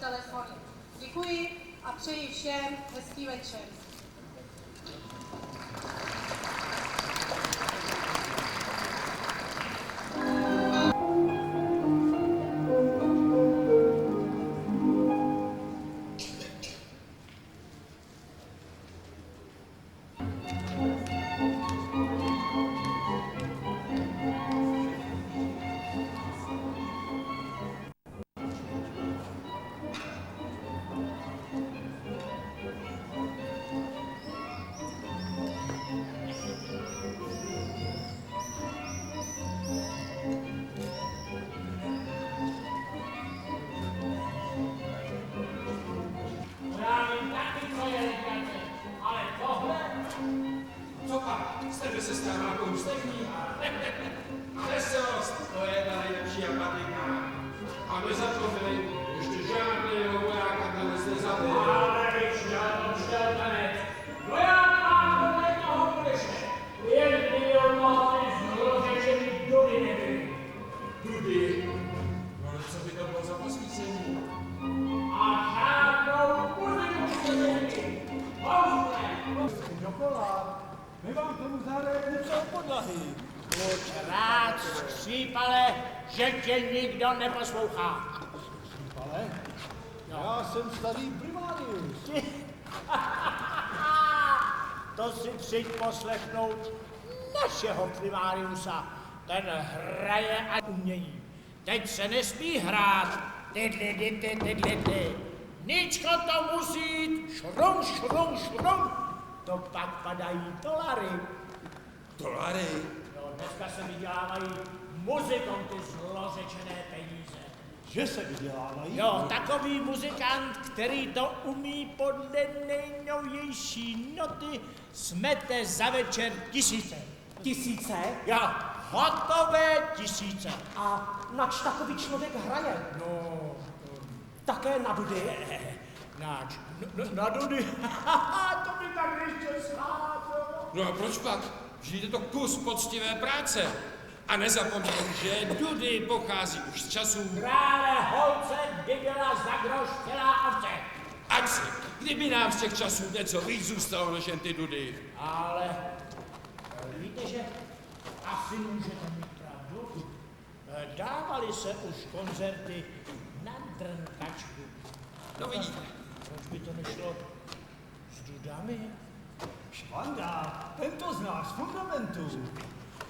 telefony. Děkuji a přeji všem hezký večer. My vám tomu zahrajeme něco o podlahy. Buď rád, Skřípale, že tě nikdo neposlouchá. Skřípale? Já jsem starý primárius. To si přijď poslechnout našeho primáriusa. Ten hraje a umění. Teď se nesmí hrát. Ty. Ničko to musí jít. Šrum. To pak padají dolary. Dolary? No, dneska se vydělávají muzikou ty zlořečené peníze. Že se vydělávají? Jo, takový muzikant, který to umí podle nejnovější noty, smete za večer 1000. 1000? Jo, hotové 1000. A nač takový člověk hraje? No, Také na dudy? náč, na dudy, to by tak ještě scházelo. No a proč pak? Vždyť je to kus poctivé práce. A nezapomeň, že dudy pochází už z časů. Krále holce, kdy byla za groš celá ovce. Ať si, kdyby nám z těch časů něco víc zůstalo než jen ty dudy. Ale víte, že asi můžete mít pravdu. Dávaly se už koncerty na drnkačku. No vidíte. Proč by to nešlo s dudami? Švanda, ten to zná z fundamentů.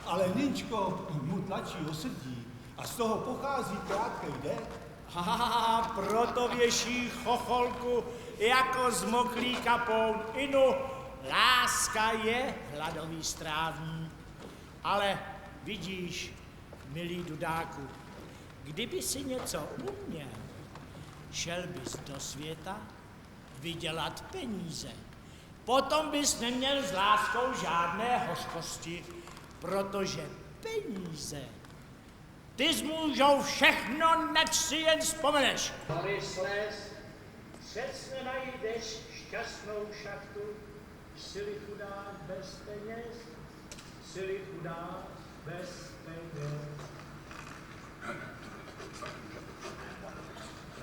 Ale Ninčko mu tlačí o srdí a z toho pochází krátký dech. Proto věší chocholku jako zmoklý kapoun. Inu, láska je hladový strávník. Ale vidíš, milý dudáku, kdyby si něco uměl, šel bys do světa vydělat peníze. Potom bys neměl s láskou žádné hořkosti, protože peníze ty zmůžou všechno, nač si jen vzpomeneš. Horisles, přesně najdeš šťastnou šachtu, sily chudák bez peněz, sily chudák bez peněz.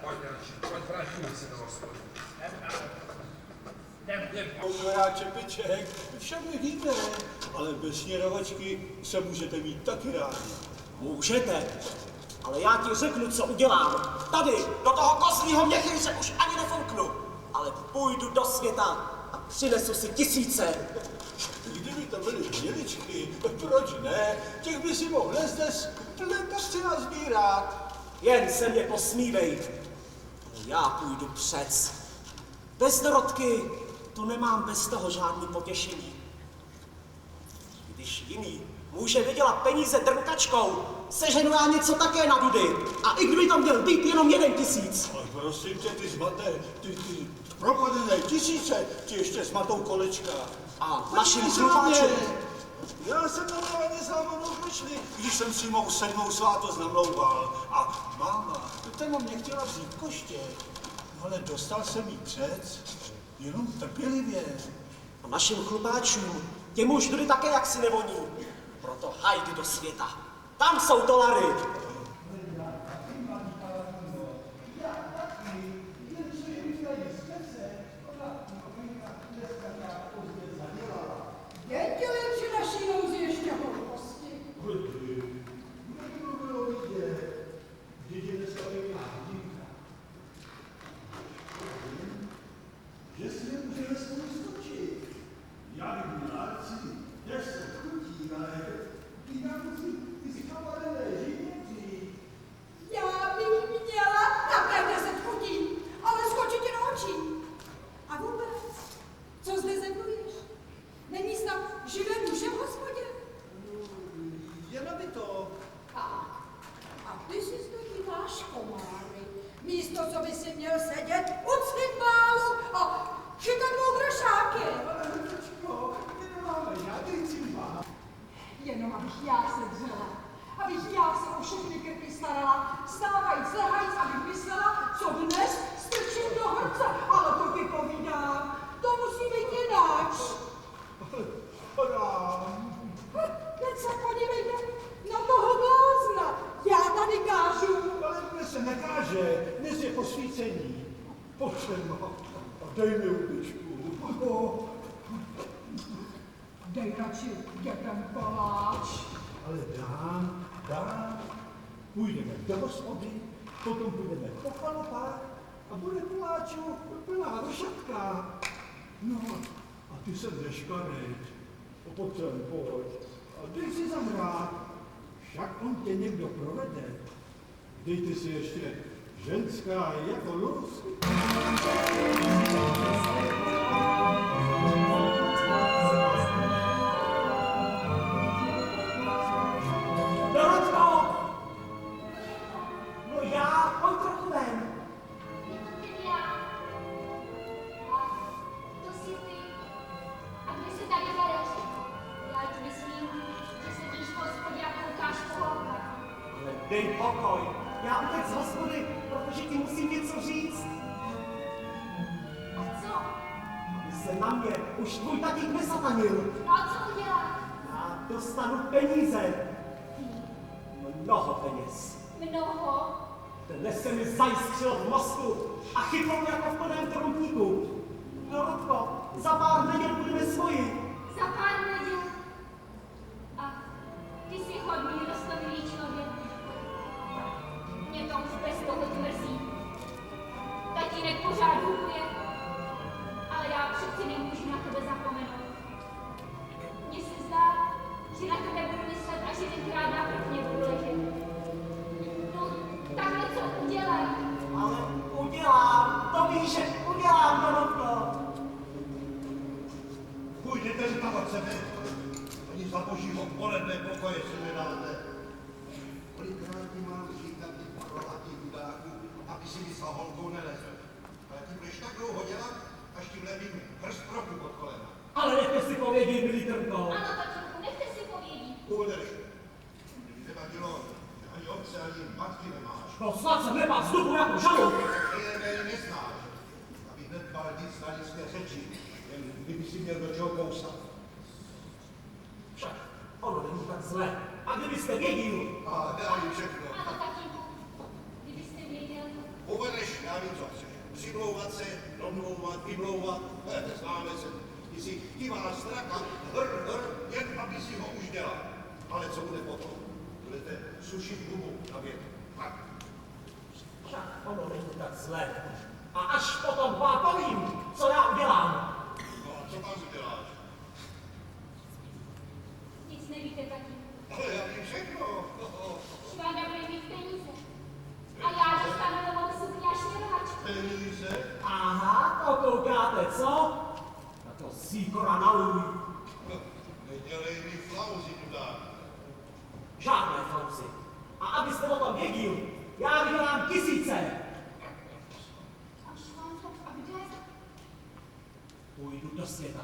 Pojď, vrátíme se do hospody. Ouvá Čepiček, však my víme, ale bez šněrovačky se můžete mít taky rádi. Můžete, ale já ti řeknu, co udělám. Tady, do toho kozlího měchýře už ani nefouknu, ale půjdu do světa a přinesu si 1000. Kdyby to byly měličky, proč ne? Těch by si mohl nezdes plentařci nazbírat. Jen se mě posmívej. Já půjdu přec. Bez Dorotky tu nemám bez toho žádný potěšení. Když jiný může vydělat peníze drnkačkou, seženu já něco také na dudy. A i kdyby to měl být jenom 1000. Ale prosím tě, ty zmaté, ty propadené 1000 ti ještě zmatou kolečka. A našim chlupáčům. Já jsem normálně závodnou myšli, když jsem si mou 7. svátost namlouval. A máma, ten mě chtěla vzít koště, ale dostal jsem jí přec, jenom trpělivě. A našim chlupáčům, těm už dudy také jaksi nevoní. Proto hajdy do světa. Tam jsou dolary. místo, co by si měl sedět u cymbálu a chytat moudršáky. Ale Hrdečko, my nemáme žádný cymbál. Jenom abych já se dřela, abych já se o všechny krky starala, stávajíc, lehajíc, abych myslela, co dnes strčím do hrce, ale to ti povídám, to musí být jináč. Podám. Teď se podívejte na toho blázna, já tady kážu. Ale dnes se nekáže, dnes je posvícení. Potřeba. Dej mi uličku. Dej radši jeden koláč. Ale dám. Půjdeme do hospody, potom půjdeme po chalupách a bude koláčů plná rošatka. No a ty se budeš karet. Potřebuji, pojď. A dej si zahrát. Však on tě někdo provede. Dejte si ještě ženská jako luz. Dorotko! No já, pojď trochu ven. Je to ten já. A to jsi ty. A kde se tady bereš? Já ti myslím, že sedíš v hospodě a koukáš po holkách. Ale dej pokoj. Já utek z hospody, protože ti musím něco říct. A co? Aby se na mě už tvůj tatík nesatanil. No a co uděláš? Já dostanu peníze. Mnoho peněz. Mnoho. Dnes se mi zajiskřil v mozku a chytlo mě jako v plném trutníku. Dorotko, za pár neděl budeme svoji. Za pár neděl. A ty jsi hodný, roztomilý člověk. Mě to už bez toho mrzí. Tatínek pořád hukuje, ale já přeci nemůžu na tebe zapomenout. Mně se zdá, že na tebe budu myslet, až jedenkrát na prvně budu ležet. No, takhle co udělej. Ale udělám, to víš, že udělám, Dorotko. Půjdete zbavat sebe. Ani za božího poledne pokoje se nedáte. Kolikrát ti mám říkat ty prohatý chudáku, aby si myslel holkou nelezl. Ale ty budeš tak dlouho dělat, až ti vlevím prst trochu pod kolena. Ale nechte si povědět, milý Trnko. Ano, tatínku, nechte si povědět. Uvedeš. Kdyby nevadilo, že ani otce, ani matky nemáš. No snad se nepad z dubu jako žalud. Ty neznáš. Aby hned dbal víc na lidské řeči. Jen kdyby si měl do čeho kousat. Však ono není tak zlé. A kdybyste věděli, A dál všechno. Ano, tatínku, kdybyste věděl. Uvedeš, já vím, co chceš. Přimlouvat se, domlouvat, vymlouvat, známe se. Ty si divá straka, jen aby si ho už dělal. Ale co bude potom? Budete sušit hubu na věk. Tak. však ono není tak zlé. A až potom vám povím, co já udělám. No a co tam uděláš? Nic nevíte, tatínku. Ale já vím všechno. Švanda bude mít peníze. A já dostanu novou sukni a štěrovačku. Peníze? Aha, to koukáte, co? Na to síkora na lůj. Nedělej mi flauzy, chudák. Žádné fauzy. A abyste o tom věděli, já vydělám tisíce. A Švanda, a kde? Půjdu do světa.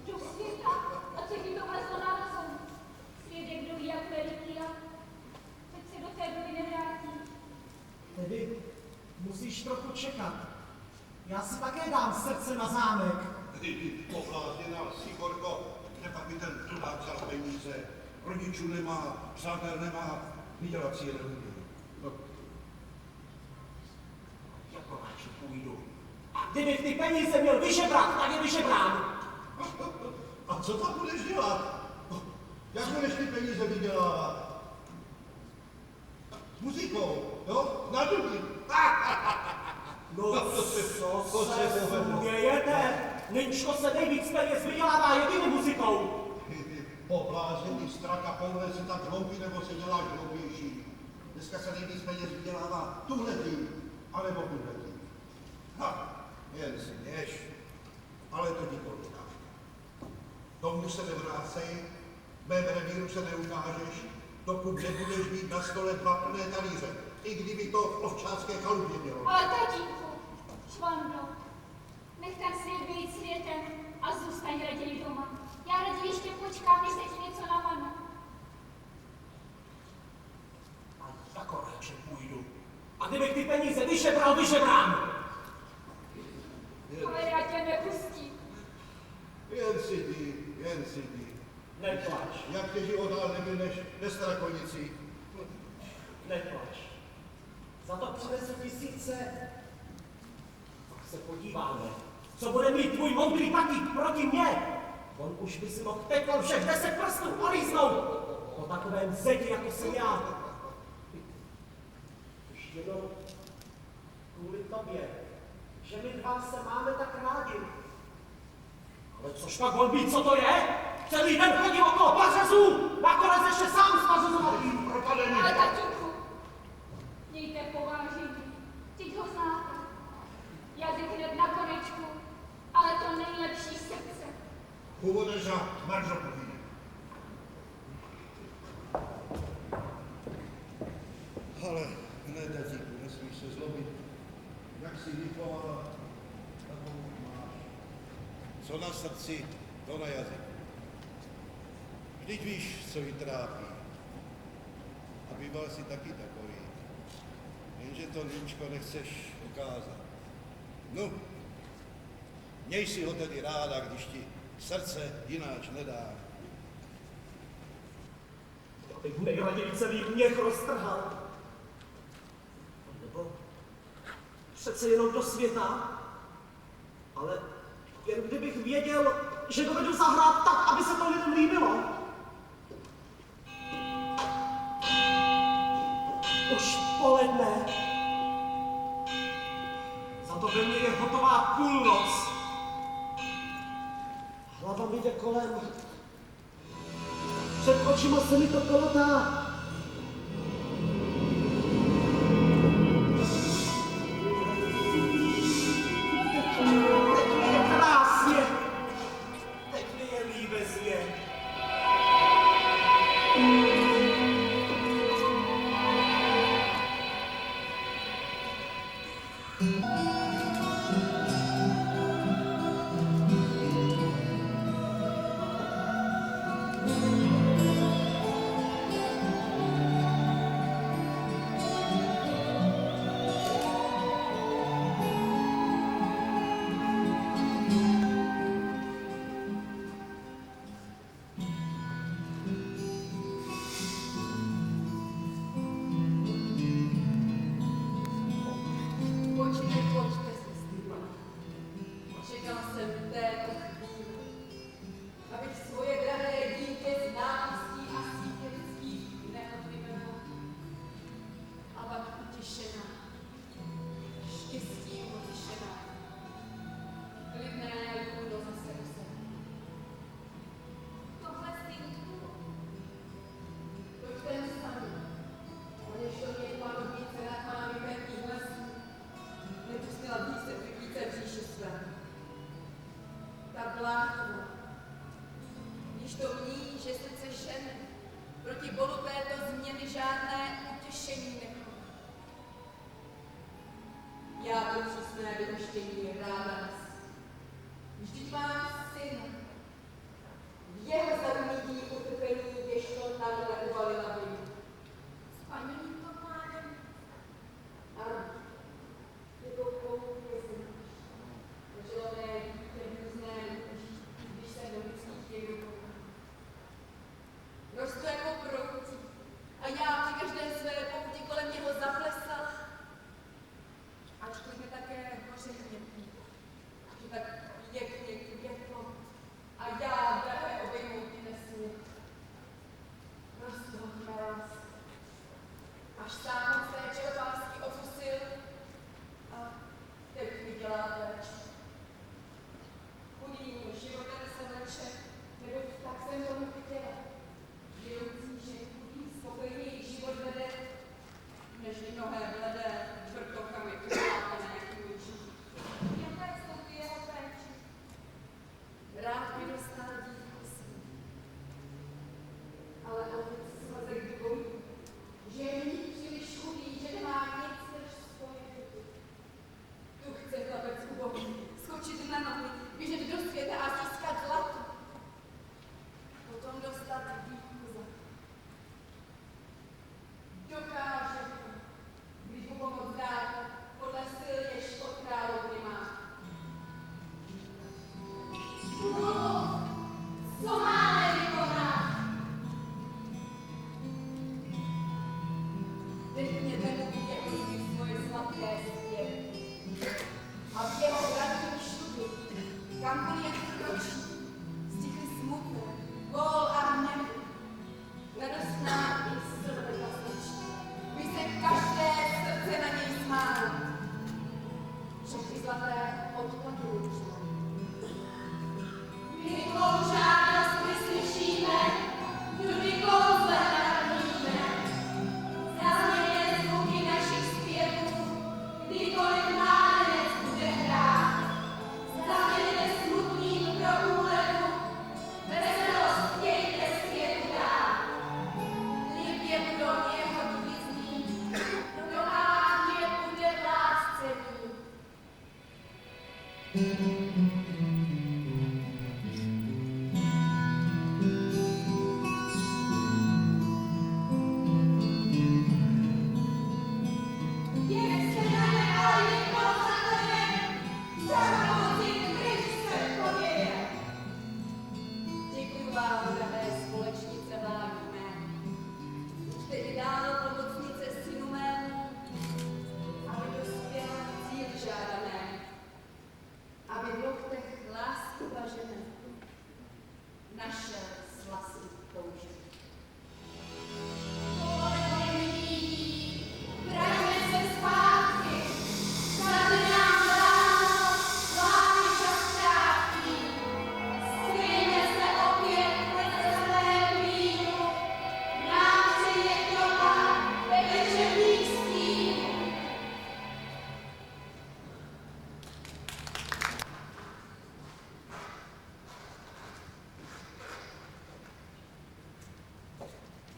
Do světa. A co ti to vlezlo na rozum? Svět je kdo ví, jak veliký a teď se do té doby nevrátí. Tedy musíš trochu čekat. Já si také dám srdce na zámek. Ty poblázněná Sigorko, kde pak mi ten chudák vzal peníze? Rodičů nemá, přátel nemá, vydělat si je neumí. No, Jako radši půjdu. A kdybych ty peníze měl vyžebrat, tak je vyžebrám. a co tam budeš dělat? Jak budeš ty peníze vydělávat? S muzikou, jo? Na duby. No co To se se povedlo. smějete? Nyčko se nejvíc peněz vydělává jedinou muzikou. Poblázený straka, pouhle si tak hloupý, nebo se děláš hloupější. Dneska se nejvíc peněz vydělává tuhletým, anebo tuhletým. Ha, jen si měš, ale to nikoho nedá. Tomu se nevrácej, mém revíru se neukážeš, dokud nebudeš mít na stole 2 plné talíře. i kdyby to v ovčácké chalupě mělo. Ale tatínku, Švando, nech ten svět být světem a zůstaň raději doma. Já raději ještě počkám, než se ti něco namane. A jako radši půjdu. A kdybych ty peníze vyšebral, vyšebrám. Ale já tě nepustím. Jen si ty. Neplač, Jak tě život dál nemineš ve Strakonici? neplač. Za to přinesu 1000. Pak se podíváme, co bude mít tvůj moudrý tatík proti mně. On už by si mohl teď všech 10 prstů olíznout. Po takovém zedi, jako jsem já. Už jenom kvůli tobě, že my dva se máme tak rádi. Ale což pak on ví, co to je? Celý den chodí okolo pařezů, nakonec ještě sám spařezovaný. Propadený. Ale tatínku, mějte povážení, teď ho znáte. Jazyk hned na konečku, ale to nejlepší srdce. Původeš za Maržo povídej. Ale ne, tatíku, nesmíš se zlobit. Jak jsi vychovala, takovou máš. Co na srdci, to na jazyku. Vždyť víš, co jí trápí. A býval jsi taky takový. Jenže to, Líčko, nechceš ukázat. No, měj si ho tedy ráda, když ti srdce jináč nedá. To teď bude raději celý měch roztrhal. Nebo přece jenom do světa, ale jen kdybych věděl, že dovedu zahrát tak, aby se to lidem líbilo. Už poledne. Za to ve mně je hotová půlnoc. Hlava mi jde kolem. Před očima se mi to kolotá. Teď mi je krásně. Teď mi je líbezně. Pojďte, sestry. Čekal jsem této chvíli, abych svoje drahé dítě z námstí a svítělických neodvybral. A pak utěšená, štěstím utěšená, klidné lůno zase u sebe. Tohle synku, Pojďte sami, než to mě panovnice nad mámi pevných lesů nepustila více více v říši své. Ta bláchna, když to mní, že srdce žene, proti bolu této změny žádné utěšení nechá. Já to přísné vyhoštění ráda nes. Vždyť mám syna. V jeho zavinití utrpení, jež to takhle uvalila by. s paním Tomádem, Ano, jako koupě znáš. Želové dítě hrůzné lůží, když se do lidských těch dokoná. Rostu jako proutí a já při každé své pouti kolem něho zaplesala, ačkoliv mi také hoře hnědý. Děkuji vám, drahé společnice mládí mé. Tedy dál pomocnice synu mému, aby dospěl cíl žádané, aby v loktech lásky važené našel s lásky toužit. Vraťme se zpátky, tady nám dáno, vámi čas krátky. Skryjme se opět ve zeleném vínu, nám přeje doba večerních stínů.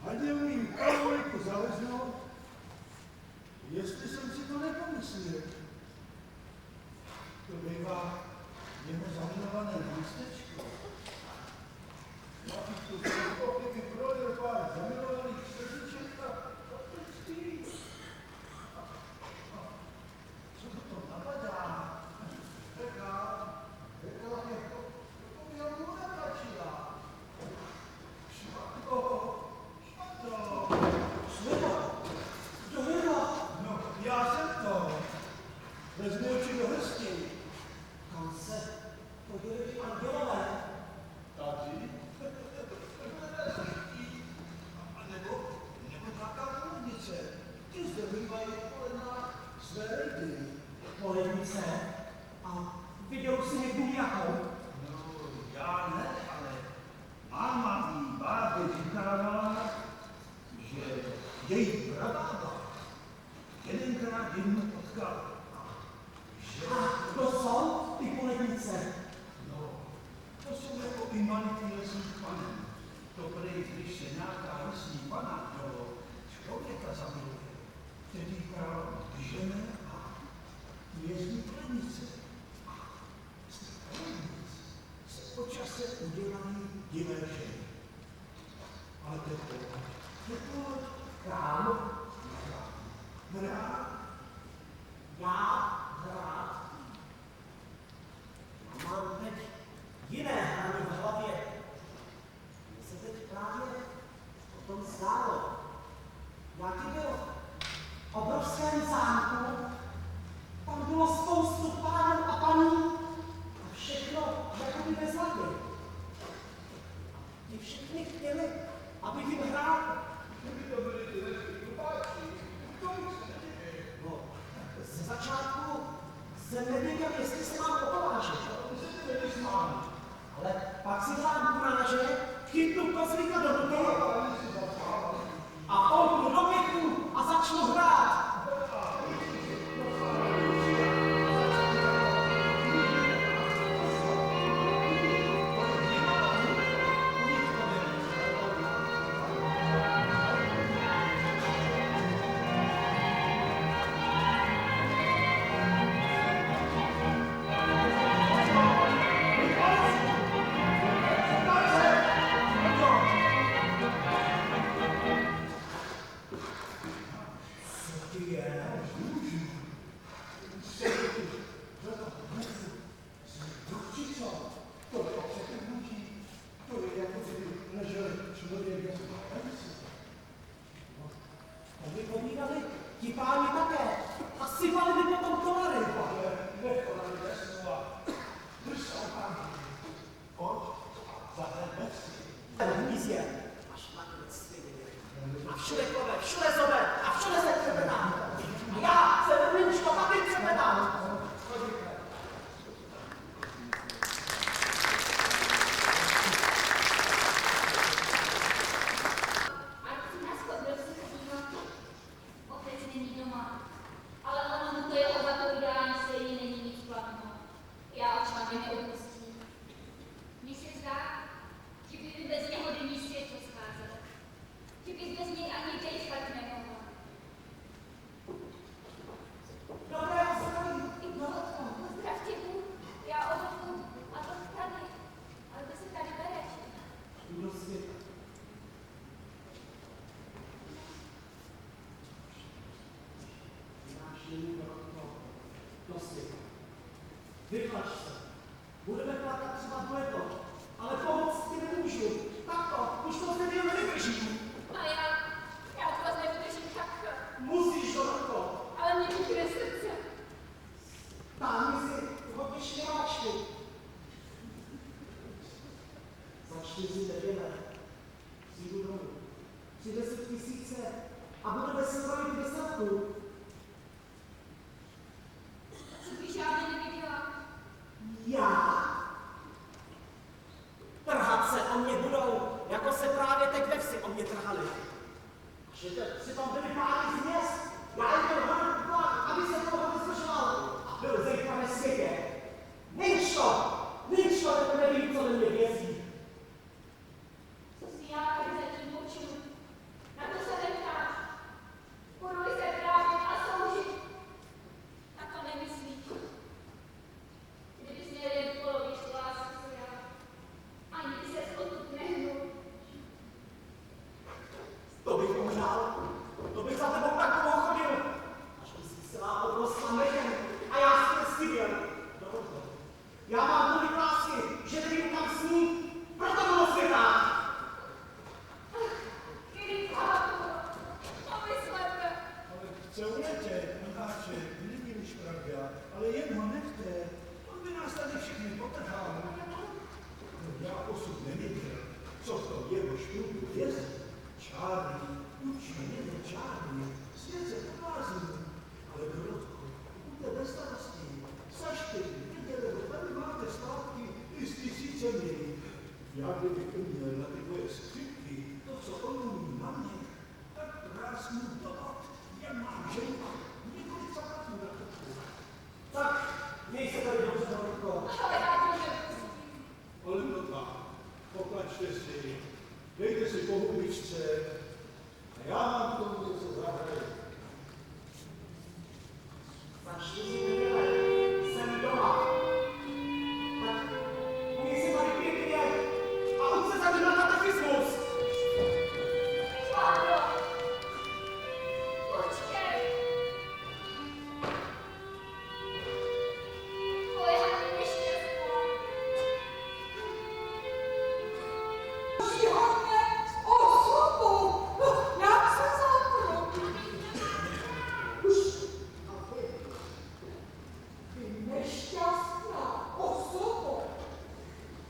Hladě umím kavojku zaleznout, jestli jsem si to nepomyslel. To bývá jeho zamilované místečko. Já bych tu kdyby prolil pár zamilovaných srdíček a patečky. Co to napadá? Řekla jako, to by mu netlačila. Šmatko. No, já jsem to. Vezmu oči do hrsti. Kam se podělili andělové? Tady? A nebo nějaká polednice. Ty zde mývají odpoledná své rejdy. Polednice? A viděl jsi někdy nějakou? No, já ne, ale máma mý bábě říkala, že její prabába jedenkrát jednu potkala. Že... A kdo jsou ty polednice? No, to jsou jako imanitní lesní pany. To prej, když se nějaká lesní pana do člověka zamiluje, tedy král žene a jezdí plenice. A z těch plenic se po čase udělají divé ženy. Ale teplot, král, hrát, Já hrát. Mám teď jiné hry v hlavě. Mně se teď právě o tom zdálo. Jaký byl v obrovském zámku, tam bylo spoustu pánů a paní a všechno jakoby bez hlavy. Ti všichni chtěli, abych jim hrál. kdyby to byli ty lesní kupáči, to bych se nedivil. No, ze začátku jsem nevěděl, jestli se mám opovážit. To se ti nevysmáli. Ale pak si dám kráže, chytnu kozlíka do ruky a polku do věku a začnu hrát. Vyplač se. Budeme plakat třeba dueto, ale pomoct ti nemůžu. Takto, už to zde nevydržím. A já to vás nevydržím tak. Musíš, Dorotko. Ale mě vychýle srdce. Táhni si hodně štěváčku. Za 4 neděle přijdu domů. Přinesu 1000 a budeme se bavit výsledku. Co bych žádně neviděla. Já? Trhat se o mě budou, jako se právě teď ve vsi o mě trhali. Že přitom byli páni z měst. Já jim byl hodně plak, aby se toho vyslyšel a byl zejtra ve světě. Lynč to, jako nevím, co ve mě vězí. Co si já tady zatím počnu? Na to se neptáš. Budu-li se právě a sloužit. Na to nemyslíš. Kdybys měl jen polovičku lásky, co já. Ani by ses odtud nehnul. To bych umřel. To bych za tebou takovou chodil. Až by si celá odrostla mechem a já si to styděl. Dohodno. Já mám tolik lásky, že nevím, kam s ní. Proto bylo světá. Celujete, Macháče, kdyby už pravda, ale jen ho nechte. On by nás tady všechny potrhal. No, já posud nevěděl, co to jeho študu vězí. Čárný, učí nebo čárný, svět se poblázní. Ale Dorotko, buďte bez starostí. Za 4 neděle tady máte zpátky i s 1000 Já kdybych uměl na ty moje skřipky, to, co on umí na mě, tak krásný dopad. Já mám ženku, několik zakatů na krku. Tak, měj se tady dobře, Dorotko. Ale já tě nepustím. Ale no tak, poklačte si, dejte si po hubičce a já mám k tomu něco zahraju. Za 4 neděle jsem doma. Tak, měj se tady pěkně a uč se tady na katechismus. Pavlo, počkej. Tvoje hlavně nešťastná. Žíhodně osobu. Jak se zapnu? Už. A ty nešťastná osobo.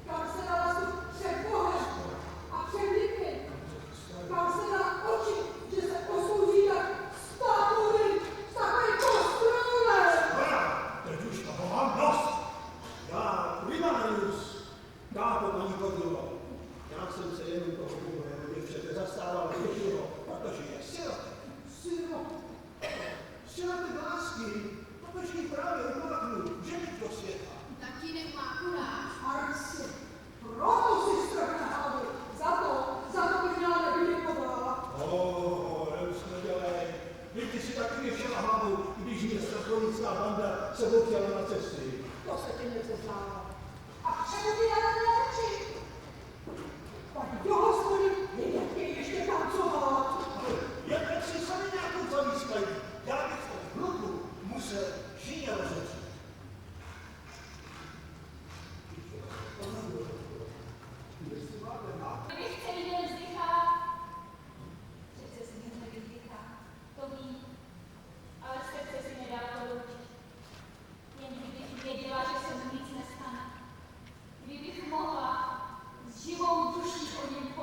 Kam se dala tu před Bohem a před lidmi. Kam se dala oči, že se poslouží tak státům s takovým kostrolem. Hora, teď už toho mám dost. Já, primarius, táto paní Kornilo, já jsem se jenom toho Bohem děvčete zastával většinou, protože je sirot. Siroty lásky, protože jí právě umáhnu ženit do světa. Tatínek má kuráž. Arsi, proto si strach na hlavu. Za to by měla nevyděkovala. Neus nedělej. Vždyť si taky vyvšela hlavu, když mě strakonická banda se odjela na cesty. To se ti něco zdálo. A čemu ty ale nelepší? Tak do hospody nedětky ještě tancovat. Ale jak si sami nějakou zavískají, já bych v hluku musel žině rozhodřit. Kdybych celý den vzdychala, přece si nic nevyzdychá, to ví, ale srdce si nedá poloučit. Jen kdybych věděla, že se mu nic nestane. Kdybych mohla s živou duší o něm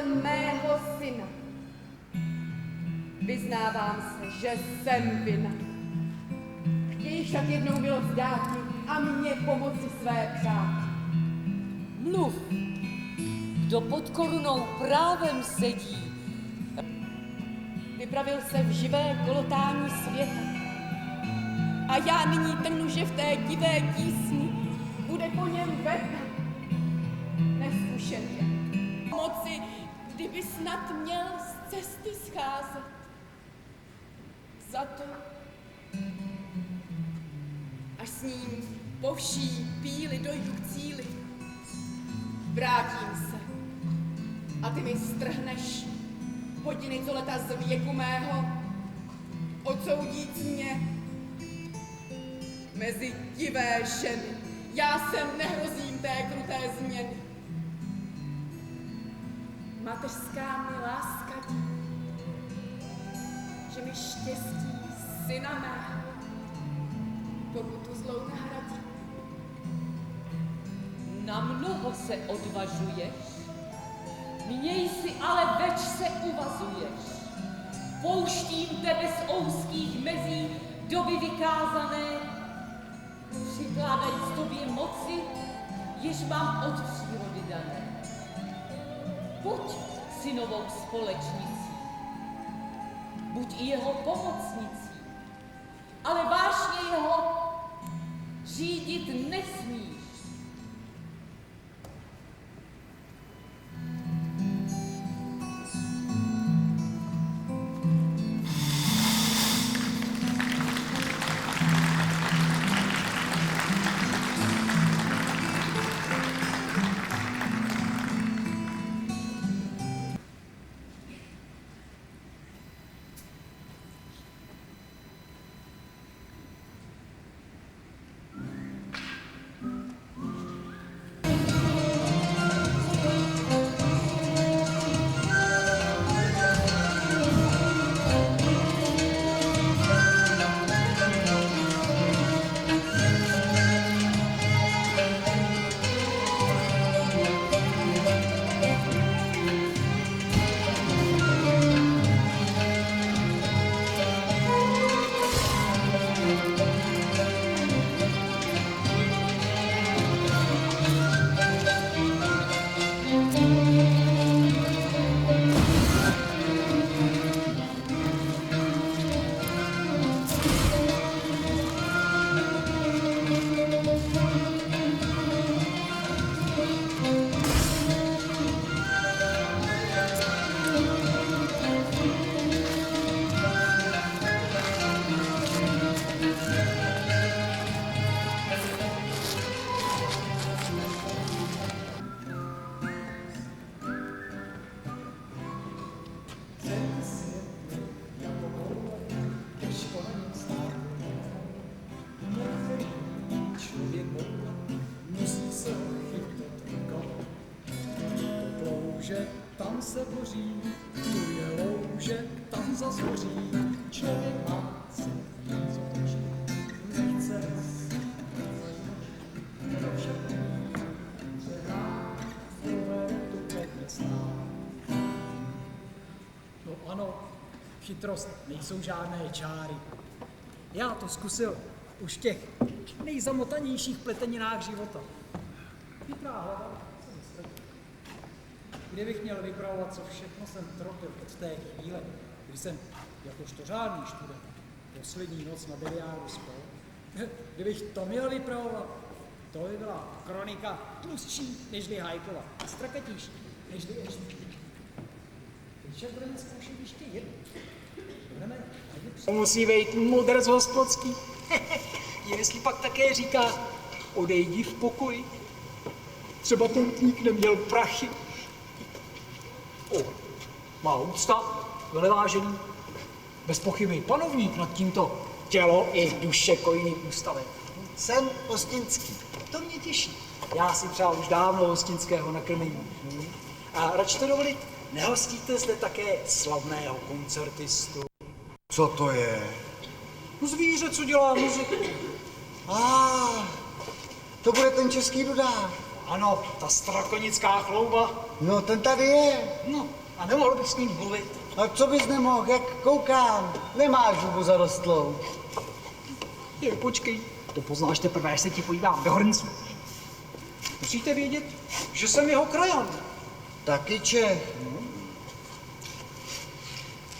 mého syna. Vyznávám se, že jsem vina. Chtějí však jednou milost dát a mě pomoci své přát. Mluv, kdo pod korunou právem sedí. Vypravil se v živé kolotání světa. A já nyní trnu, že v té divé tísni bude po něm vedna. Neskušeně. Moci, kdyby snad měl z cesty scházet. Za to, až s ním po vší píli dojdu k cíli, vrátím se a ty mi strhneš hodiny, co leta z věku mého, odsoudíc mě mezi divé ženy. Já se nehrozím té kruté změny. Mateřská mi láska dí, že mi štěstí syna mého pokutu zlou nahradí. Na mnoho se odvažuješ, měj si ale več se uvazuješ. Pouštím tebe z ouských mezí doby vykázané, přikládajíc tobě moci, jež mám od přírody dané. Buď synovou společnicí, buď i jeho pomocnicí, ale vážně jeho řídit nesmíš. tam se boří, tu je loužek, tam zazhoří, člověk má si zotočí, nechce to všechno, že hrá, tu pěkně stát. No ano, chytrost nejsou žádné čáry. Já to zkusil už v těch nejzamotanějších pleteninách života. Chytrá hlava se nestratí. Kdybych měl vypravovat, co všechno jsem tropil od té chvíle, kdy jsem jakožto řádný student poslední noc na biliáru spal, kdybych to měl vypravovat, to by byla kronika tlustší nežli Hajkova a strakatější nežli Eží. Teď však budeme zkoušet ještě jednu. Musí vejít mudrc hospodský. Jestli pak také říká, odejdi v pokoji. Třeba poutník neměl prachy. Má úcta, velevážený, bez pochyby panovník nad tímto tělo i duše kojným ústavem. Jsem hostinský. To mě těší. Já si přál už dávno hostinského nakrmení. A račte dovolit, nehostíte zde také slavného koncertistu. Co to je? Zvíře, co dělá muziku. To bude ten český dudák. Ano, ta strakonická chlouba. No, ten tady je. No, a nemohl bych s ním mluvit. A co bys nemohl, jak koukám, nemáš zubu zarostlou. Je, počkej, to poznáš teprve, až se ti podívám do hrnců. Musíte vědět, že jsem jeho krajan. Taky Čech.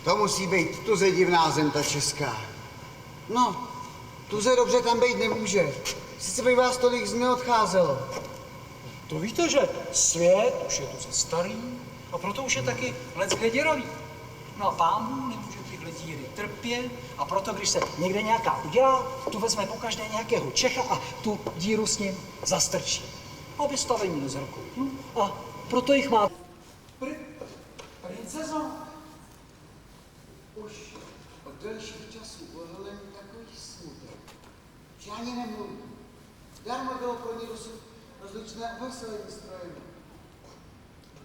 To musí být tuze divná zem, ta česká. No, tuze dobře tam být nemůže. Sice by vás tolik z neodcházelo. To víte, že svět už je tuze starý a proto už je taky leckde děravý. No a pán Bůh nemůže tyhle díry trpět a proto, když se někde nějaká udělá, tu vezme pokaždé nějakého Čecha a tu díru s ním zastrčí. A vystavení z rukou. A proto jich má... Princezo, Už od delších časů uhlem takový smutek, že ani nemluvím. Darmo bylo pro ně dosud rozličné veselé strojení.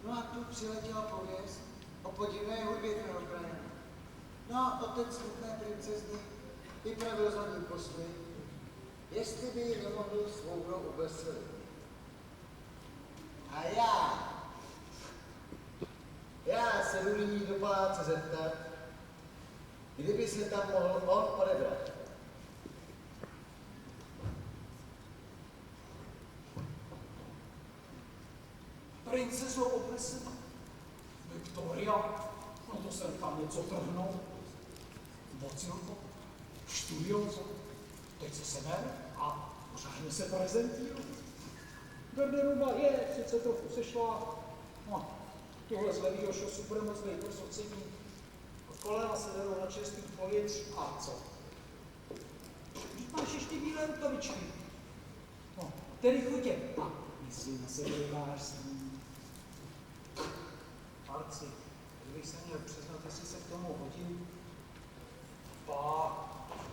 No a tu přiletěla pověst o podivné hudbě toho kraje. No a otec smutné princezny vypravil za ní posly, jestli by ji nemohl svou hru uveselit. A já se jdu nyní do paláce zeptat, kdyby se tam mohl on odebrat. princezo oblesená. Viktoria, no to se tam něco trhnou. Bocilko, študiozo, teď se seber a pořádně se prezentíruje. Garderoba je sice trochu sešla, no, tohle z levýho šosu bude moc být prosocení. Kolena se jdou na čerstvý povětří a co? Vždyť máš ještě bílé rukavičky. No, tedy chutě. A myslím na sebe vážný. Marci, kdybych se měl přiznat, jestli se k tomu hodil.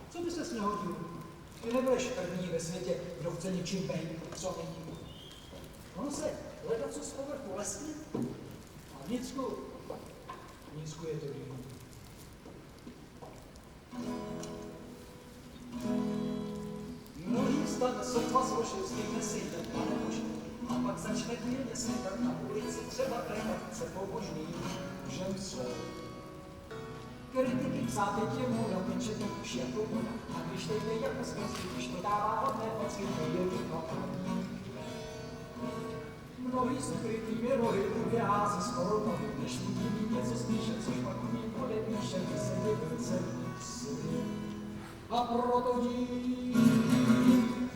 Co by se nehodil? Ty nebudeš první ve světě, kdo chce něčím být, co není. Ono se hledá co z povrchu lesní. A vnitřku je to divný. Mnohý stan sotva zložil, stejně si ten pane Bože. A pak začne mírně světat na ulici třeba se pobožný žen svou. Kritiky psáte tě mu na pečetu už jako voda. A když teď nejde jako zkazí, když to dává hodné pocky, nejde to mnohý skrytými rohy uvěhází skoro nohy, než mu diví něco spíše, což pak u ní podepíše, že se vyvrce psy. A proto dím,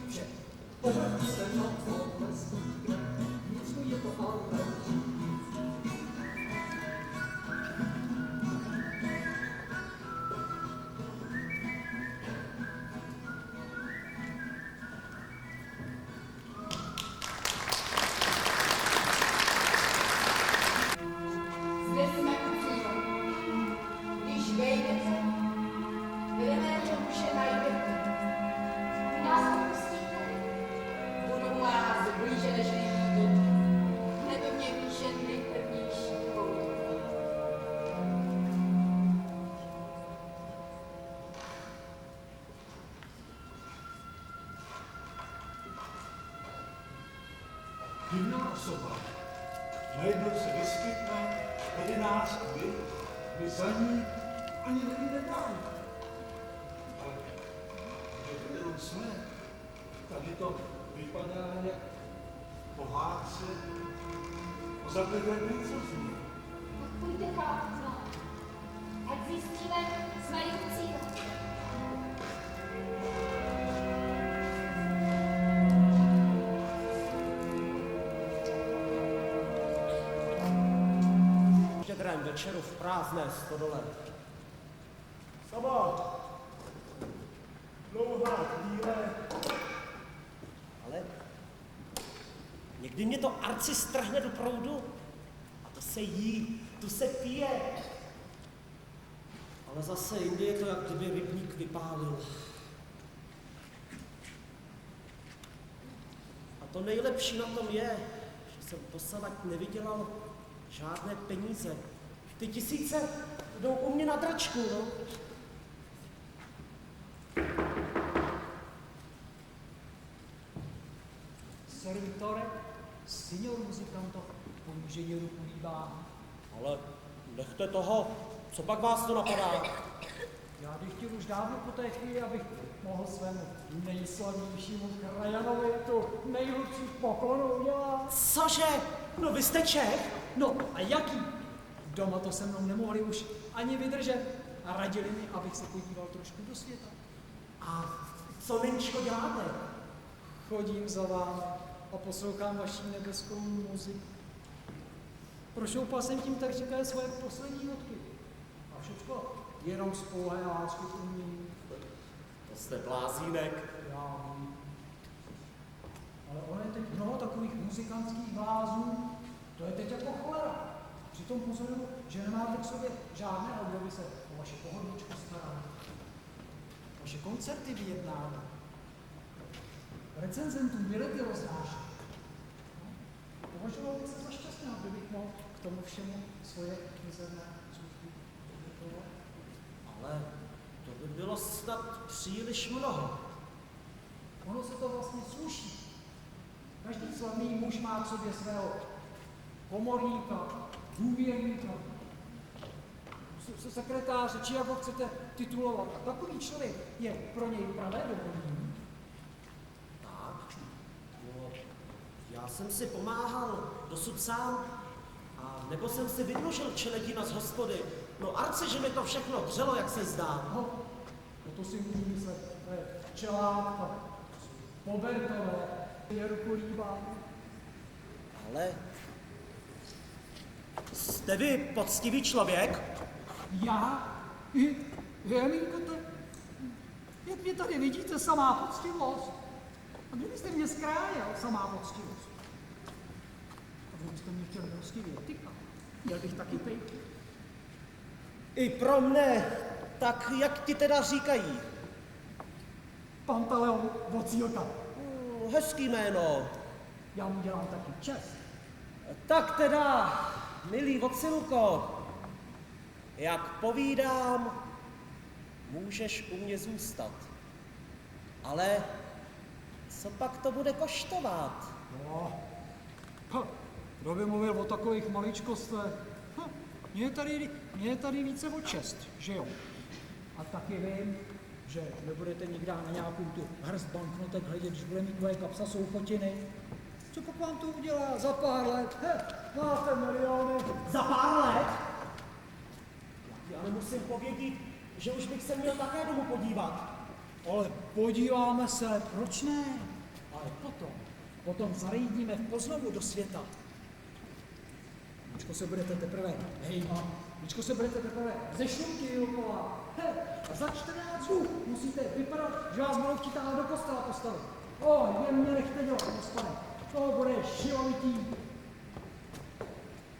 že povrch se na poklesí, vnitřku je to ale Zde jsme u cíle. Když vejdete, vedeného muže najdete. Nás opustíte. Budu vás blíže než nejvíte. Hned mě píše nejpevnější poutě. Divná osoba. Najednou se vyskytne mezi nás a vy za ní ani nevíte dál. Ale když to jenom jsme, tady to vypadá jak pohádce o zabludlé princezně. Tak pojďte chápat, ať zjistíme jsme jeho cíle. Štědrém večeru v prázdné stodole. Sabo! Dlouhá chvíle. Ale někdy mě to arci strhne do proudu a to se jí, tu se pije. Ale zase jindy je to, jak kdyby rybník vypálil. A to nejlepší na tom je, že jsem posavať nevydělal žádné peníze. Ty tisíce jdou u mě na dračku, no. Servitore, Signor muzikanto, ponížení ruku líbá. Ale nechte toho, co pak vás to napadá? Já bych chtěl už dávno po té chvíli, abych mohl svému nejslavnějšímu krajanovi tu nejhlubší poklonu udělat. Cože? No vy jste Čech? No a jaký? Doma to se mnou nemohli už ani vydržet a radili mi, abych se podíval trošku do světa. A co Nenčko děláte? Chodím za vámi a poslouchám vaši nebeskou muziku. Prošoupal jsem tím tak říkají svoje poslední notky. A všecko jenom z pouhé lásky k umění. To jste blázínek. Já vím. Ale ono je teď mnoho takových muzikantských blázů, to je teď jako cholera. Přitom pozoruju, že nemáte k sobě žádného, kdo by se o vaše pohodličku staral. Vaše koncerty vyjednává. Recenzentům bilety roznáší. Považoval bych se za šťastného, kdybych mohl k tomu všemu svoje mizerné služby obětovat. Ale to by bylo snad příliš mnoho. Ono se to vlastně sluší. Každý slavný muž má v sobě svého komorníka, důvěrníka, sekretáře, či jak ho chcete titulovat. A takový člověk je pro něj pravé dovolení. Tak, no, já jsem si pomáhal dosud sám, a nebo jsem si vydlužil čeledina z hospody. No arce, že mi to všechno dřelo, jak se zdá. No, to si můžu myslet, to je čelátka, pobertové, je ruku líbá. Ale jste vy poctivý člověk? Já? Jelinko, to jak mě tady vidíte, samá poctivost. A kdybyste mě skrájel, samá poctivost. A kdybyste mě chtěli poctivě tykat, měl bych taky pejky. I pro mne, tak jak ti teda říkají? Pantaleon Vocílka. Hezký jméno. Já mu dělám taky čest. Tak teda, milý Vocilko, jak povídám, můžeš u mě zůstat. Ale co pak to bude koštovat? No, kdo by mluvil o takových maličkostech? Mně je tady více o čest, že jo? A taky vím, že nebudete nikdy na nějakou tu hrst banknotek hledět, když bude mít moje kapsa soufotiny. Co pak vám to udělá za pár let? Máte miliony. Za pár let? Já nemusím povědět, že už bych se měl také domů podívat. Ale podíváme se, proč ne? Ale potom zarejdíme v Poznovu do světa. Víčko se budete teprve ze šunky dokola. A za 14 dnů musíte vypadat, že vás budou chtít do kostela postavit. Jen mě nechte dělat, dostane. To bude šilovitý.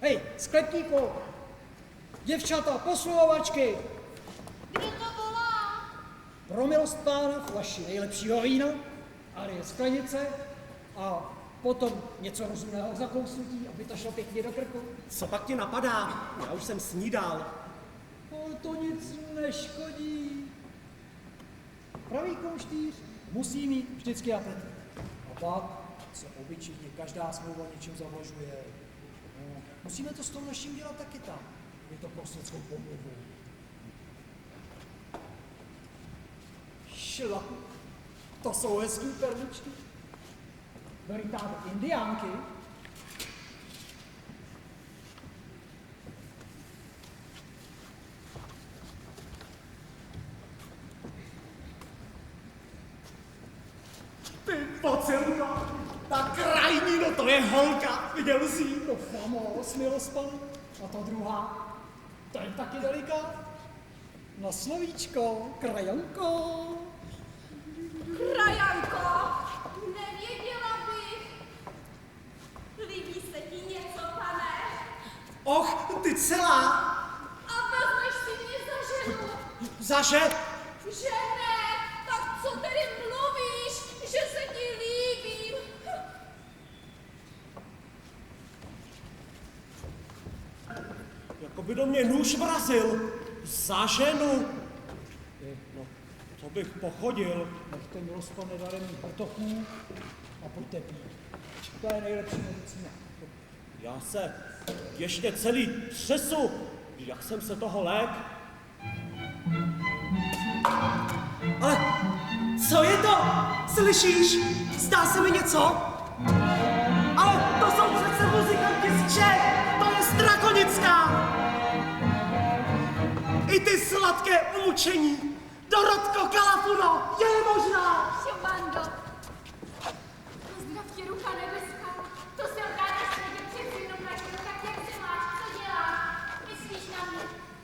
Hej, sklepníku! Děvčata, posluhovačky! Kdo to volá? Pro milost pána flaši nejlepšího vína, ale je sklenice a potom něco rozumného k zakousnutí, aby to šlo pěkně do krku. Co pak ti napadá? Já už jsem snídal. To nic neškodí. Pravý konštýř musí mít vždycky apetit. A pak se obyčejně každá smlouva něčím zavlažuje. No, musíme to s tou naším dělat taky tam. Je to prostředskou pomluvou. Šlaku, to jsou hezký perličky. Veritáte indiánky? Ty Vocilko, ta krajní, no to je holka, viděl jsi? No famos, milost panu. A ta druhá, to je taky delikát. Na slovíčko, krajanko. Krajanko, nevěděla bych. Líbí se ti něco, pane? Och, ty celá. A vezmeš si mě za ženu? Zaže? Že ne, tak co tedy mluvíš, že se ti líbím? Jako by do mě nůž vrazil. Za ženu. No, to bych pochodil. Nechte milost pane daremných potochů a pojďte pít. To je nejlepší medicína. Já se ještě celý třesu, jak jsem se toho lék. Ale co je to? Slyšíš? Zdá se mi něco? Ale to jsou přece muzikanti z Čech! To je Strakonická! I ty sladké umučení! Dorotko Kalafuno, je možná! Šobando, pozdrav tě, ruka nebeská. To se okáže světě přeci jenom na tělo, tak jak se máš, co děláš? Myslíš na mě?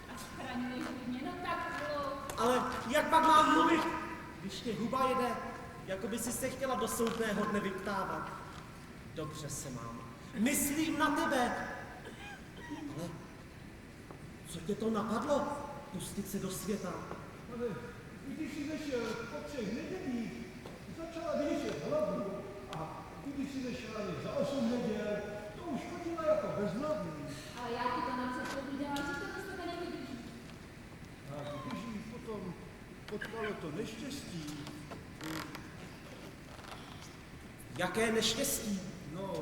A schraňuješ mě, no tak bylo. Ale jak pak mám mluvit, když tě huba jede, jako by si se chtěla do soudného dne vyptávat? Dobře se mám. Myslím na tebe. Ale co tě to napadlo? Pustit se do světa. Ale když jsi zešel po 3 nedělích, začala věšet hlavu a když jsi zešla jen za 8 neděl, to už chodila jako bezhlavný. Ale já ti to napřed povídala, že to bez tebe nevydrží. A když jí potom potkalo to neštěstí, Jaké neštěstí? no,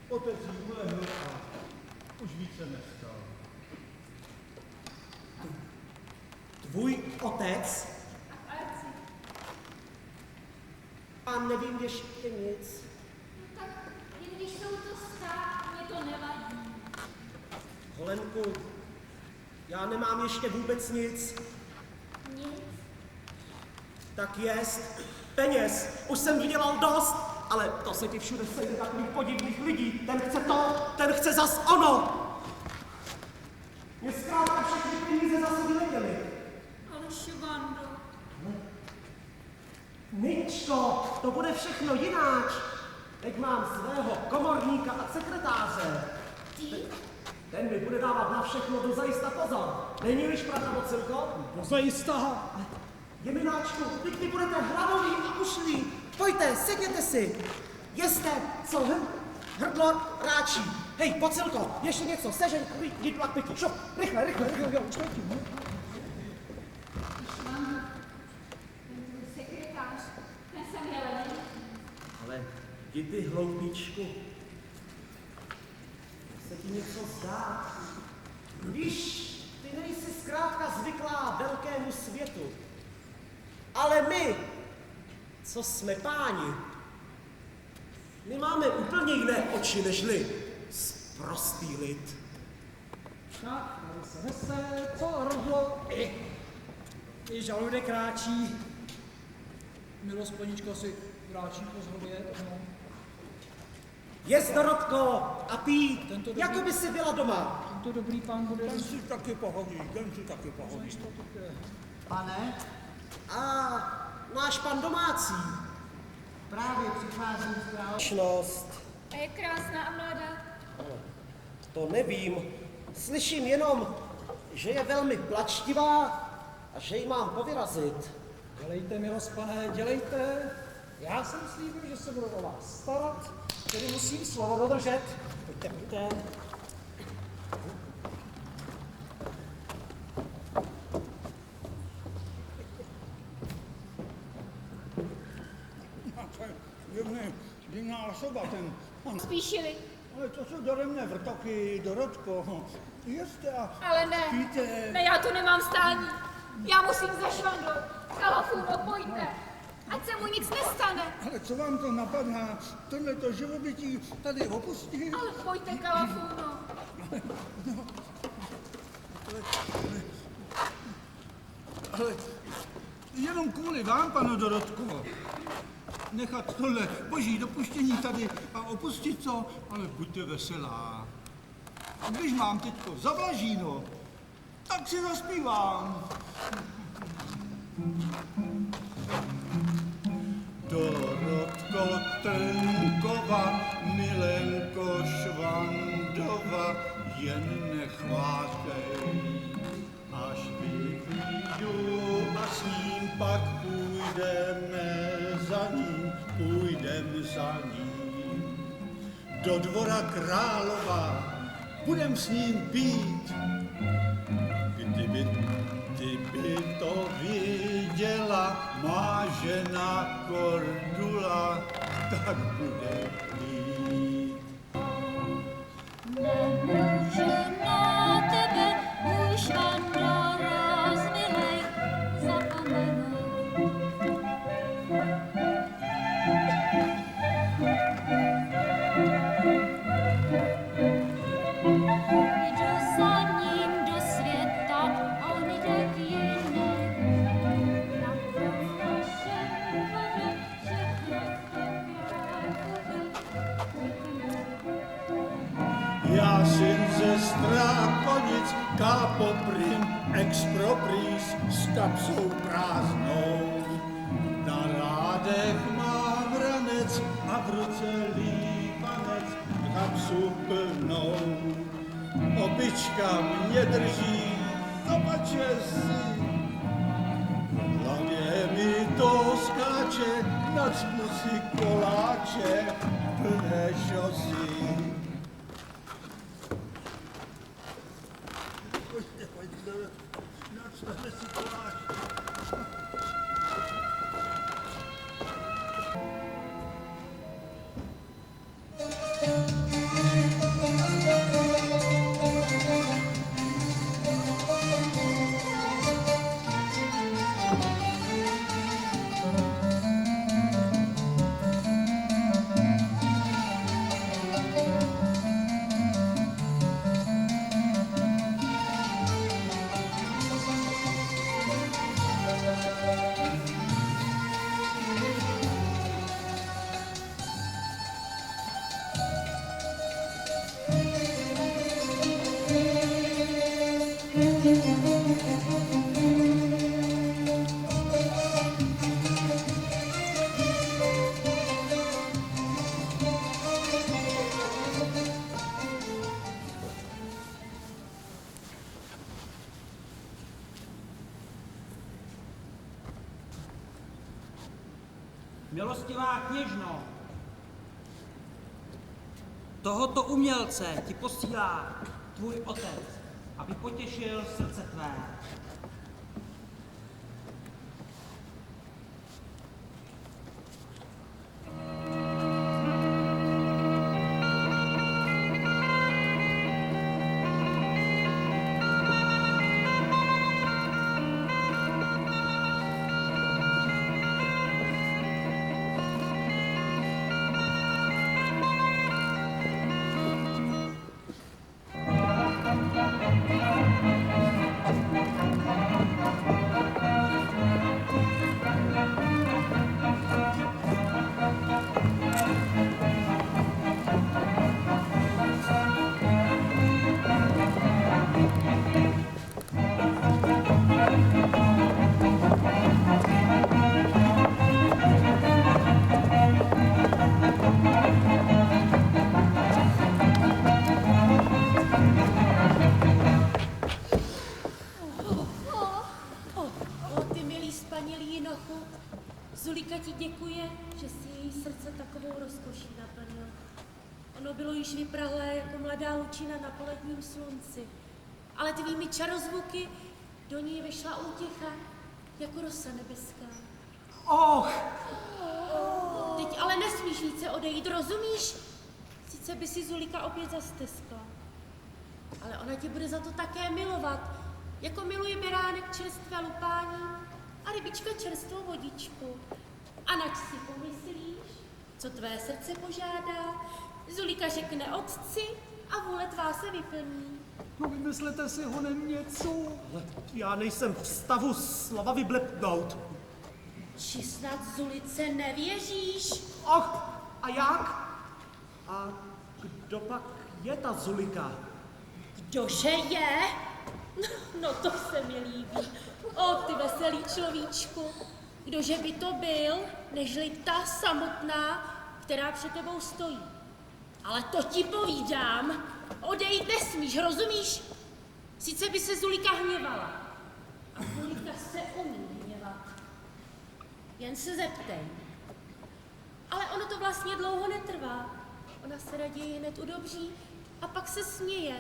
otec jí ulehl a už více nestal. Tvůj otec? A Arci, A nevím ještě nic. no tak i když jsou to stát, mě to nevadí. Holenku, já nemám ještě vůbec nic. Nic. Tak jest. Peněz. Už jsem vydělal dost, ale to se ti všude sejde takových podivných lidí. Ten chce to, ten chce zas ono. Mě zkrátka všechny peníze zase vyletěly. Ale Šobando, Ničko, to bude všechno jináč. Teď mám svého komorníka a sekretáře. ty? Ten mi bude dávat na všechno dozajista pozor. Není-liž pravda, Vocilko? Dozajista. Jemináčku, teď vy budete hladový a ušlí. Pojďte, sedněte si. Jeste, co? Hrdlo ráčí. Hej, Vocilko, ještě něco, sežeň, jdi tu a piky. Šup, rychle, jo, čo ti? Šobando, ten tvůj sekretář, ten jsem Jeleny. Ale jdi ty hloupíčku. Se ti něco zdá? Víš, ty nejsi zkrátka zvyklá velkému světu. Ale my, co jsme páni, my máme úplně jiné oči nežli sprostý lid. Tak, tady se nese, co rodlo. I žaludek kráčí. Milost Pleničko si kráčí po zhrobě. No. Jest, Dorotko, a ty, Tento dobrý- jako by si byla doma. Tento dobrý pán bude... Ten si taky pohodí. Pane, A náš pan domácí. právě přicházím z královny. Čnost. A je krásná a mladá. To nevím. Slyším jenom, že je velmi plačtivá a že ji mám povyrazit. Dělejte, milost pane, dělejte. Já jsem slíbil, že se budu o vás starat, tedy musím slovo dodržet. Pojďte. Divná osoba, ten. Spíšili. Ale to jsou dore mne vrtoky, Dorotko. Jeste a Ale ne, píte. ne, já tu nemám stání. Já musím za Švandou. Kalafuno, pojďte. Ať se mu nic nestane. Ale co vám to napadá, tohleto živobytí tady opustit? Ale pojďte, Kalafuno. Ale jenom kvůli vám, panu Dorotko, nechat tohle boží dopuštění tady a opustit to, ale buďte veselá. Když mám teďko zavlažíno, tak si zaspívám. Dorotko Trnkova, Milenko Švandova, jen nechvátej. Až vyklídu a s ním pak půjdem za ním. Do dvora Králova budem s ním pít. Kdyby ty by to viděla, má žena Kordula, tak bude mít. Nemůžu na tebe už Andora zmilej zapomenout. Jdu za ním do světa, on jde k jinému. Nakonec naše dvoře všechno Já syn ze Strákonic, kápo prim expropris s kapsou prázdnou. Na rádech mám ranec a v ruce lípanec, kapsu plnou. Opička mě drží, zobače si, v hlavě mi to skáče, nacpu si koláče, plné šosy. Milostivá kněžno, tohoto umělce ti posílá tvůj otec, aby potěšil srdce tvé. Zulika ti děkuje, že si její srdce takovou rozkoší naplnil. Ono bylo již vyprahlé jako mladá lučina na poledním slunci, ale tvými čarozvuky do ní vyšla útěcha jako rosa nebeská. Och! Teď ale nesmíš více odejít, rozumíš? Sice by si Zulika opět zasteskla, ale ona tě bude za to také milovat, jako miluje beránek čerstvé lupání a rybička čerstvou vodičku. A nač si pomyslíš, co tvé srdce požádá, Zulika řekne otci a vůle tvá se vyplní. No vymyslete si honem něco. Ale já nejsem v stavu slova vyblepnout. Či snad Zulice nevěříš? Och, a jak? A kdo pak je ta Zulika? Kdože je? No to se mi líbí. O, ty veselý človíčku. Kdože by to byl, nežli ta samotná, která před tebou stojí. Ale to ti povídám. Odejít nesmíš, rozumíš? Sice by se Zulika hněvala. A Zulika se umí hněvat. Jen se zeptej. Ale ono to vlastně dlouho netrvá. Ona se raději hned udobří a pak se směje.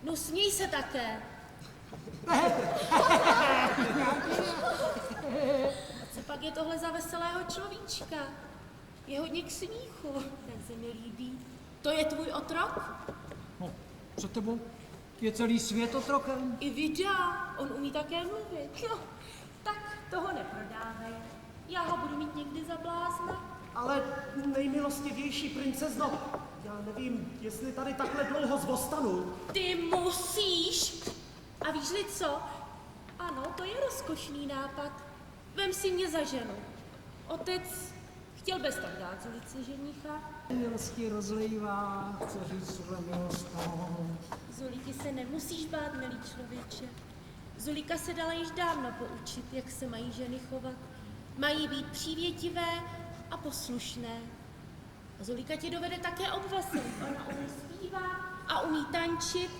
No směj se také. A co pak je tohle za veselého človíčka? Je hodně k smíchu, ten se mi líbí. To je tvůj otrok? No, před tebou je celý svět otrokem. I videa, on umí také mluvit. No, tak toho neprodávej. Já ho budu mít někdy za blázna. Ale nejmilostivější princezno, já nevím, jestli tady takhle dlouho zvostanu. Ty musíš. A víš-li co? Ano, to je rozkošný nápad. Vem si mě za ženu. Otec chtěl bez tak dát Zulice ženicha. Milosti rozlejvá, co říct tuhle milostnou. Zulíky se nemusíš bát, milý člověče. Zulíka se dala již dávno poučit, jak se mají ženy chovat. Mají být přívětivé a poslušné. A Zulíka ti dovede také obveselit. Ona umí zpívat a umí tančit.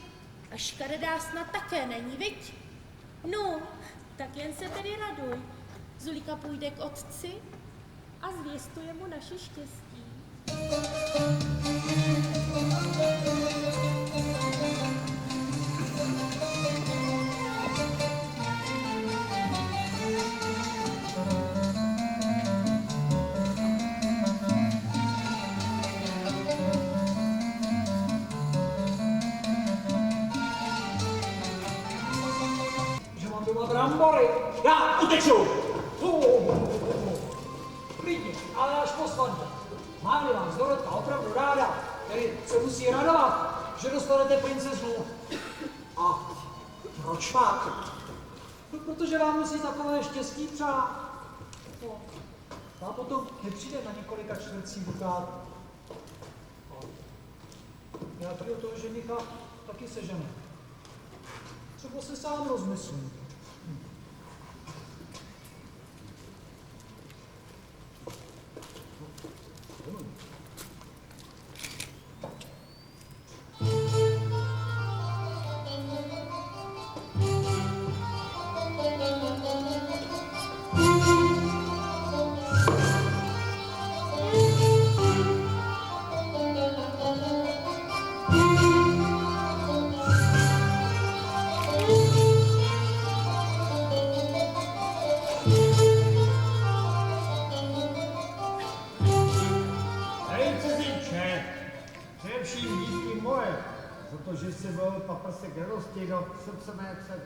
A škaredá snad také není, viď? No, tak jen se tedy raduj. Zulíka půjde k otci a zvěstuje mu naše štěstí. Že mám doma brambory. Já uteču! Klidně, ale až po svatbě. Má-li vás Dorotka opravdu ráda, tedy se musí radovat, že dostanete princeznu. A proč pak? No, protože vám musí takové štěstí přát. No, a potom nepřijde na několika čtvrtcí dukátů. Nějakého toho ženicha taky sežene. Třeba se sám rozmyslím. Hej, cizinče, především díky moje, za to, že jsi byl paprsek radosti do srdce mé dcery.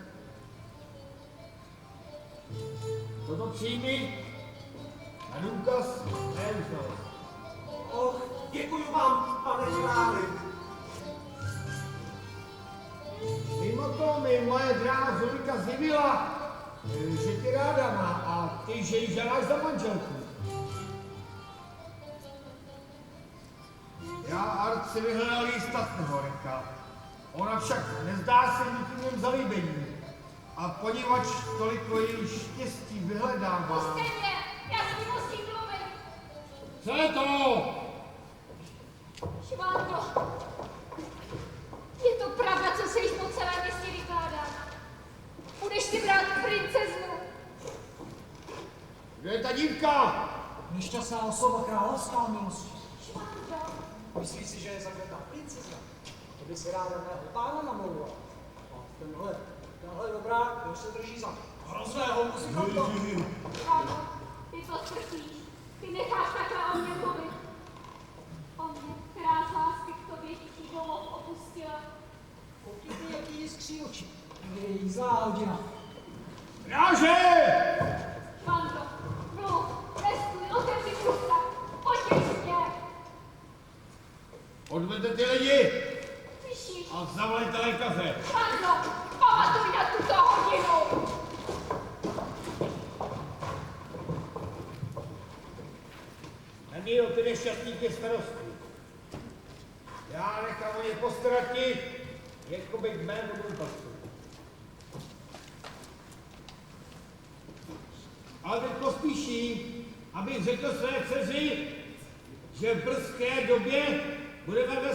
Toto přijmi na důkaz mé uznalosti. Och, děkuji vám, pane králi. Mimo to mi moje dráha Zulika zjevila, že ti ráda má a ty, že ji žádáš za manželku. Já Art si vyhledal jí statného reka. Ona však nezdá se nikým něm zalíbení. A poněvadž toliko její štěstí vyhledává... Pusťte mě, já s ním musím mluvit. Co je to? Švándo, je to pravda, co se již po celém městě vykládá. Budeš si brát princeznu. Kde je ta dívka? Nešťastná osoba královská milost. Švándo, Myslí si, že je zakrytá princezna? To by si ráda mého pána namlouvala. A tahle dobrá, kdo se drží za hrozného muzikanta. Švándo, ty to strpíš. Ty necháš takhle o mě mluvit. O mě, která z lásky k tobě tichý domov opustila. Koukněte, jaký jiskří oči. Je jí zlá hodina. Kráže! Švándo, mluv, nestůj, otevři ústa, potěš mě. Odvedete ty lidi Slyšíš? a zavolejte lékaře. Švándo, pamatuj na tuto hodinu. Neměl ty nešťastníky starosti. Já nechám o ně postarat ti, jako by k mému důpadku. Ale teď pospíší, abych řekl své dceři, že v brzké době budeme ve